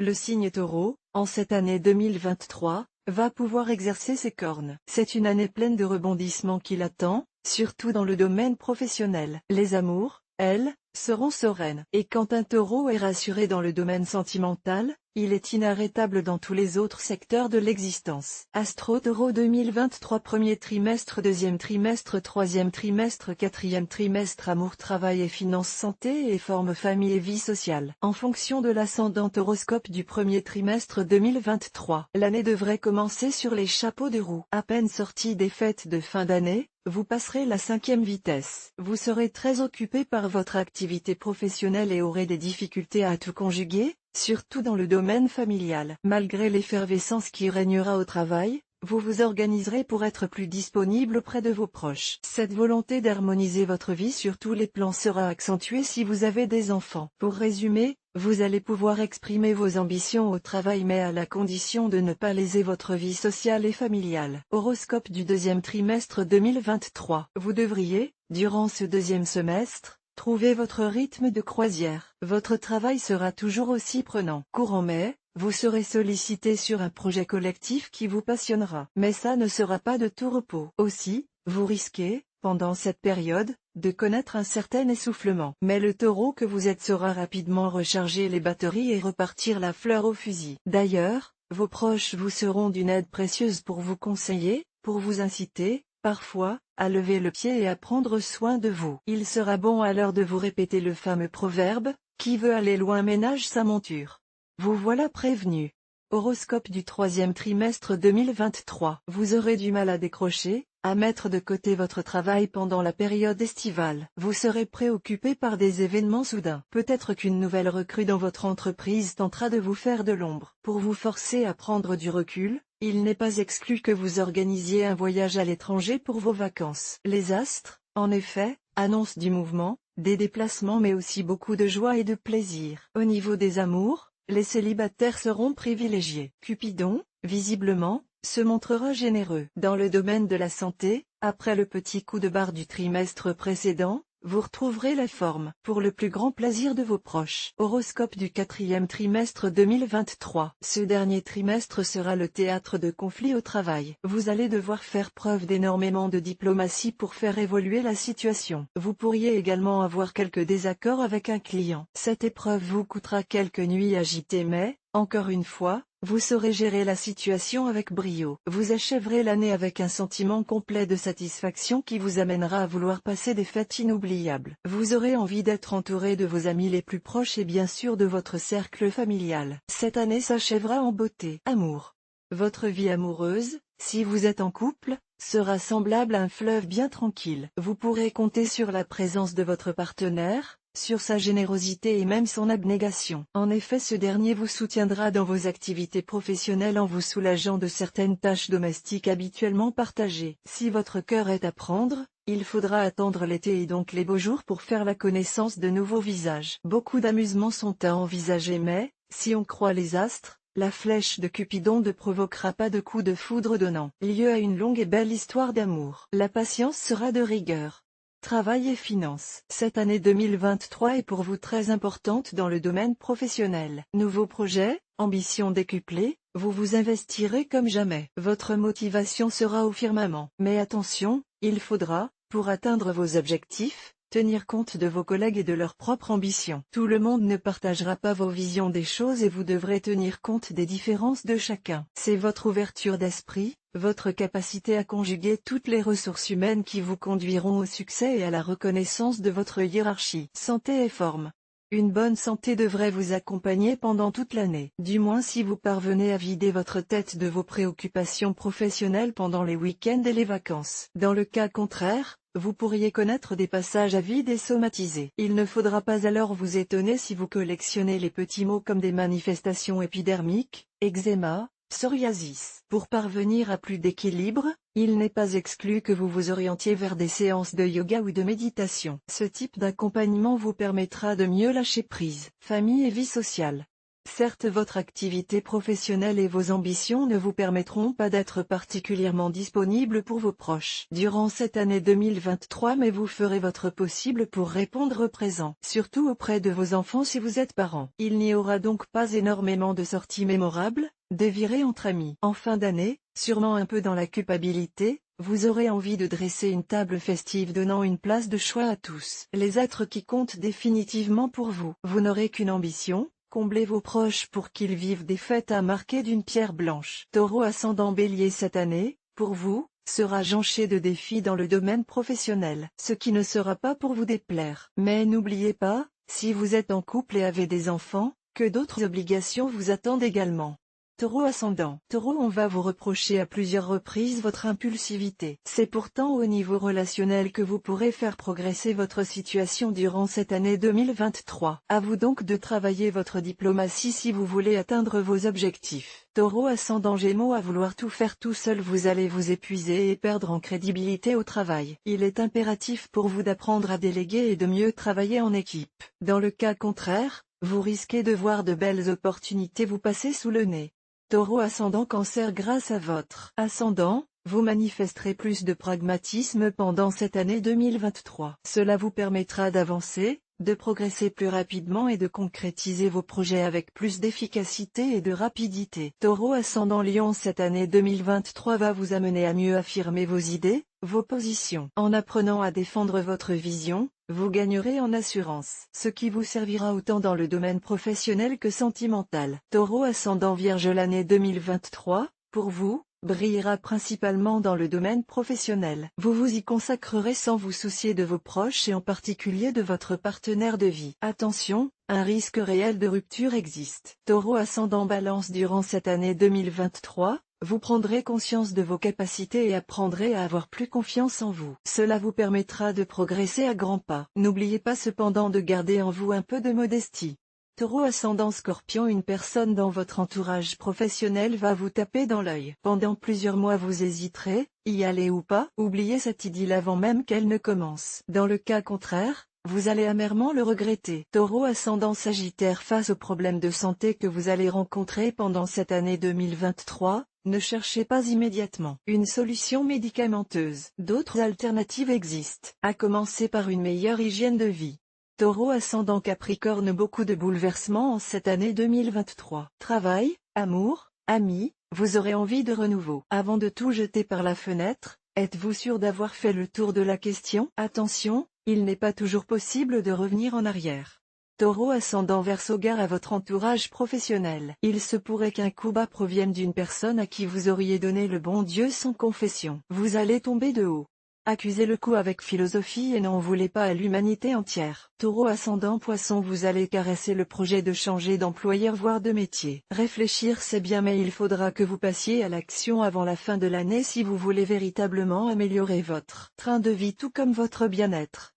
Le signe Taureau, en cette année 2023, va pouvoir exercer ses cornes. C'est une année pleine de rebondissements qui l'attend, surtout dans le domaine professionnel. Les amours, elles, seront sereines. Et quand un Taureau est rassuré dans le domaine sentimental, il est inarrêtable dans tous les autres secteurs de l'existence. Astro Taureau 2023 premier trimestre, deuxième trimestre, troisième trimestre, quatrième trimestre, amour, travail et finances, santé et forme, famille et vie sociale. En fonction de l'ascendant horoscope du premier trimestre 2023, l'année devrait commencer sur les chapeaux de roue. À peine sorti des fêtes de fin d'année, vous passerez la 5e vitesse. Vous serez très occupé par votre activité professionnelle et aurez des difficultés à tout conjuguer, surtout dans le domaine familial. Malgré l'effervescence qui régnera au travail, vous vous organiserez pour être plus disponible auprès de vos proches. Cette volonté d'harmoniser votre vie sur tous les plans sera accentuée si vous avez des enfants. Pour résumer, vous allez pouvoir exprimer vos ambitions au travail mais à la condition de ne pas léser votre vie sociale et familiale. Horoscope du deuxième trimestre 2023. Vous devriez, durant ce deuxième semestre, trouver votre rythme de croisière. Votre travail sera toujours aussi prenant. Courant mai, vous serez sollicité sur un projet collectif qui vous passionnera. Mais ça ne sera pas de tout repos. Aussi, vous risquez, pendant cette période, de connaître un certain essoufflement. Mais le Taureau que vous êtes saura rapidement recharger les batteries et repartir la fleur au fusil. D'ailleurs, vos proches vous seront d'une aide précieuse pour vous conseiller, pour vous inciter, parfois, à lever le pied et à prendre soin de vous. Il sera bon alors de vous répéter le fameux proverbe, qui veut aller loin ménage sa monture. Vous voilà prévenu. Horoscope du troisième trimestre 2023. Vous aurez du mal à décrocher, à mettre de côté votre travail pendant la période estivale. Vous serez préoccupé par des événements soudains. Peut-être qu'une nouvelle recrue dans votre entreprise tentera de vous faire de l'ombre. Pour vous forcer à prendre du recul, il n'est pas exclu que vous organisiez un voyage à l'étranger pour vos vacances. Les astres, en effet, annoncent du mouvement, des déplacements mais aussi beaucoup de joie et de plaisir. Au niveau des amours, les célibataires seront privilégiés. Cupidon, visiblement, se montrera généreux. Dans le domaine de la santé, après le petit coup de barre du trimestre précédent, vous retrouverez la forme. Pour le plus grand plaisir de vos proches. Horoscope du quatrième trimestre 2023. Ce dernier trimestre sera le théâtre de conflits au travail. Vous allez devoir faire preuve d'énormément de diplomatie pour faire évoluer la situation. Vous pourriez également avoir quelques désaccords avec un client. Cette épreuve vous coûtera quelques nuits agitées mais, encore une fois, vous saurez gérer la situation avec brio. Vous achèverez l'année avec un sentiment complet de satisfaction qui vous amènera à vouloir passer des fêtes inoubliables. Vous aurez envie d'être entouré de vos amis les plus proches et bien sûr de votre cercle familial. Cette année s'achèvera en beauté. Amour. Votre vie amoureuse, si vous êtes en couple, sera semblable à un fleuve bien tranquille. Vous pourrez compter sur la présence de votre partenaire, sur sa générosité et même son abnégation. En effet, ce dernier vous soutiendra dans vos activités professionnelles en vous soulageant de certaines tâches domestiques habituellement partagées. Si votre cœur est à prendre, il faudra attendre l'été et donc les beaux jours pour faire la connaissance de nouveaux visages. Beaucoup d'amusements sont à envisager mais, si on croit les astres, la flèche de Cupidon ne provoquera pas de coup de foudre donnant lieu à une longue et belle histoire d'amour. La patience sera de rigueur. Travail et finances. Cette année 2023 est pour vous très importante dans le domaine professionnel. Nouveaux projets, ambitions décuplées, vous vous investirez comme jamais. Votre motivation sera au firmament. Mais attention, il faudra, pour atteindre vos objectifs, tenir compte de vos collègues et de leurs propres ambitions. Tout le monde ne partagera pas vos visions des choses et vous devrez tenir compte des différences de chacun. C'est votre ouverture d'esprit, votre capacité à conjuguer toutes les ressources humaines qui vous conduiront au succès et à la reconnaissance de votre hiérarchie. Santé et forme. Une bonne santé devrait vous accompagner pendant toute l'année. Du moins si vous parvenez à vider votre tête de vos préoccupations professionnelles pendant les week-ends et les vacances. Dans le cas contraire, vous pourriez connaître des passages à vide et somatisés. Il ne faudra pas alors vous étonner si vous collectionnez les petits maux comme des manifestations épidermiques, eczéma, psoriasis. Pour parvenir à plus d'équilibre, il n'est pas exclu que vous vous orientiez vers des séances de yoga ou de méditation. Ce type d'accompagnement vous permettra de mieux lâcher prise. Famille et vie sociale. Certes, votre activité professionnelle et vos ambitions ne vous permettront pas d'être particulièrement disponible pour vos proches durant cette année 2023, mais vous ferez votre possible pour répondre présent, surtout auprès de vos enfants si vous êtes parent. Il n'y aura donc pas énormément de sorties mémorables, des virées entre amis. En fin d'année, sûrement un peu dans la culpabilité, vous aurez envie de dresser une table festive donnant une place de choix à tous les êtres qui comptent définitivement pour vous. Vous n'aurez qu'une ambition: combler vos proches pour qu'ils vivent des fêtes à marquer d'une pierre blanche. Taureau ascendant Bélier, cette année, pour vous, sera jonchée de défis dans le domaine professionnel, ce qui ne sera pas pour vous déplaire. Mais n'oubliez pas, si vous êtes en couple et avez des enfants, que d'autres obligations vous attendent également. Taureau ascendant. Taureau, on va vous reprocher à plusieurs reprises votre impulsivité. C'est pourtant au niveau relationnel que vous pourrez faire progresser votre situation durant cette année 2023. À vous donc de travailler votre diplomatie si vous voulez atteindre vos objectifs. Taureau ascendant Gémeaux, à vouloir tout faire tout seul, vous allez vous épuiser et perdre en crédibilité au travail. Il est impératif pour vous d'apprendre à déléguer et de mieux travailler en équipe. Dans le cas contraire, vous risquez de voir de belles opportunités vous passer sous le nez. Taureau ascendant Cancer, grâce à votre ascendant, vous manifesterez plus de pragmatisme pendant cette année 2023. Cela vous permettra d'avancer, de progresser plus rapidement et de concrétiser vos projets avec plus d'efficacité et de rapidité. Taureau ascendant Lion, cette année 2023 va vous amener à mieux affirmer vos idées, vos positions. En apprenant à défendre votre vision, vous gagnerez en assurance, ce qui vous servira autant dans le domaine professionnel que sentimental. Taureau ascendant Vierge, l'année 2023, pour vous, brillera principalement dans le domaine professionnel. Vous vous y consacrerez sans vous soucier de vos proches et en particulier de votre partenaire de vie. Attention, un risque réel de rupture existe. Taureau ascendant Balance, durant cette année 2023, vous prendrez conscience de vos capacités et apprendrez à avoir plus confiance en vous. Cela vous permettra de progresser à grands pas. N'oubliez pas cependant de garder en vous un peu de modestie. Taureau ascendant Scorpion, une personne dans votre entourage professionnel va vous taper dans l'œil. Pendant plusieurs mois vous hésiterez, y aller ou pas. Oubliez cette idylle avant même qu'elle ne commence. Dans le cas contraire, vous allez amèrement le regretter. Taureau ascendant Sagittaire, face aux problèmes de santé que vous allez rencontrer pendant cette année 2023, ne cherchez pas immédiatement une solution médicamenteuse. D'autres alternatives existent, à commencer par une meilleure hygiène de vie. Taureau ascendant Capricorne, beaucoup de bouleversements en cette année 2023. Travail, amour, amis, vous aurez envie de renouveau. Avant de tout jeter par la fenêtre, êtes-vous sûr d'avoir fait le tour de la question? Attention, il n'est pas toujours possible de revenir en arrière. Taureau ascendant Verseau, gare à votre entourage professionnel. Il se pourrait qu'un coup bas provienne d'une personne à qui vous auriez donné le bon Dieu sans confession. Vous allez tomber de haut. Accusez le coup avec philosophie et n'en voulez pas à l'humanité entière. Taureau ascendant Poisson, vous allez caresser le projet de changer d'employeur voire de métier. Réfléchir c'est bien, mais il faudra que vous passiez à l'action avant la fin de l'année si vous voulez véritablement améliorer votre train de vie tout comme votre bien-être.